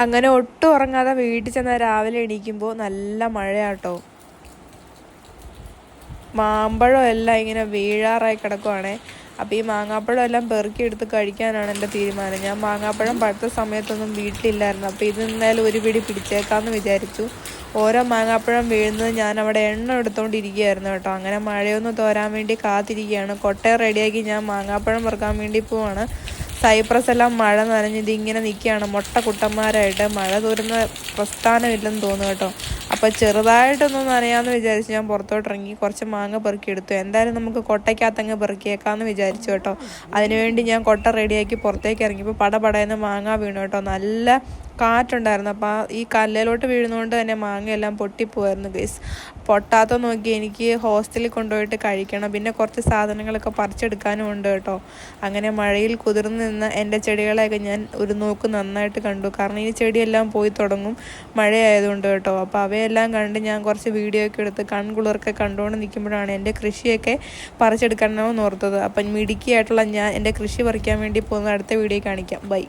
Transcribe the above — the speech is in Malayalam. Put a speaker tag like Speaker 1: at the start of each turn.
Speaker 1: അങ്ങനെ ഒട്ടും ഉറങ്ങാതെ വീട്ടിൽ ചെന്നാൽ രാവിലെ എണീക്കുമ്പോൾ നല്ല മഴയാട്ടോ. മാമ്പഴം എല്ലാം ഇങ്ങനെ വീഴാറായി കിടക്കുവാണേ. അപ്പോൾ ഈ മാങ്ങാപ്പഴം എല്ലാം പെറുക്കിയെടുത്ത് കഴിക്കാനാണ് എൻ്റെ തീരുമാനം. ഞാൻ മാങ്ങാപ്പഴം പഴുത്ത സമയത്തൊന്നും വീട്ടിലില്ലായിരുന്നു. അപ്പോൾ ഇത് എന്തായാലും ഒരു പിടി പിടിച്ചേക്കാമെന്ന് വിചാരിച്ചു. ഓരോ മാങ്ങാപ്പഴം വീഴുന്നത് ഞാൻ അവിടെ എണ്ണം എടുത്തുകൊണ്ടിരിക്കുകയായിരുന്നു കേട്ടോ. അങ്ങനെ മഴയൊന്ന് തോരാൻ വേണ്ടി കാത്തിരിക്കുകയാണ്. കൊട്ടയം റെഡിയാക്കി ഞാൻ മാങ്ങാപ്പഴം പെറുക്കാൻ വേണ്ടി പോവാണ്. സൈപ്രസ് എല്ലാം മഴ നനഞ്ഞ് ഇതിങ്ങനെ നിൽക്കുകയാണ് മൊട്ട കുട്ടന്മാരായിട്ട്. മഴ തോരുന്ന പ്രസ്ഥാനമില്ലെന്ന് തോന്നുന്നു കേട്ടോ. അപ്പോൾ ചെറുതായിട്ടൊന്നും നനയാമെന്ന് വിചാരിച്ച് ഞാൻ പുറത്തോട്ടിറങ്ങി കുറച്ച് മാങ്ങ പെറുക്കിയെടുത്തു. എന്തായാലും നമുക്ക് കൊട്ടയ്ക്കകത്തങ്ങ് പെറുക്കിയേക്കാമെന്ന് വിചാരിച്ചു കേട്ടോ. അതിനുവേണ്ടി ഞാൻ കൊട്ട റെഡിയാക്കി പുറത്തേക്ക് ഇറങ്ങിയപ്പോൾ പടപടയെന്ന് മാങ്ങ വീണു കേട്ടോ. നല്ല കാറ്റുണ്ടായിരുന്നു. അപ്പോൾ ഈ കല്ലിലോട്ട് വീഴുന്നതുകൊണ്ട് തന്നെ മാങ്ങയെല്ലാം പൊട്ടിപ്പോവായിരുന്നു ഗൈസ്. പൊട്ടാത്ത നോക്കി എനിക്ക് ഹോസ്റ്റലിൽ കൊണ്ടുപോയിട്ട് കഴിക്കണം. പിന്നെ കുറച്ച് സാധനങ്ങളൊക്കെ പറിച്ചെടുക്കാനും ഉണ്ട് കേട്ടോ. അങ്ങനെ മഴയിൽ കുതിർന്ന് നിന്ന എൻ്റെ ചെടികളെയൊക്കെ ഞാൻ ഒരു നോക്ക് നന്നായിട്ട് കണ്ടു. കാരണം ഈ ചെടിയെല്ലാം പോയി തുടങ്ങും മഴയായതുകൊണ്ട് കേട്ടോ. അപ്പോൾ അവയെല്ലാം കണ്ട് ഞാൻ കുറച്ച് വീഡിയോ ഒക്കെ എടുത്ത് കൺകുളിർക്കെ കണ്ടുകൊണ്ട് നിൽക്കുമ്പോഴാണ് എൻ്റെ കൃഷിയൊക്കെ പറിച്ചെടുക്കണമെന്ന് ഓർത്തത്. അപ്പം മിടുക്കിയായിട്ടുള്ള ഞാൻ എൻ്റെ കൃഷി പറിക്കാൻ വേണ്ടി പോകുന്ന അടുത്ത വീഡിയോ കാണിക്കാം. ബൈ.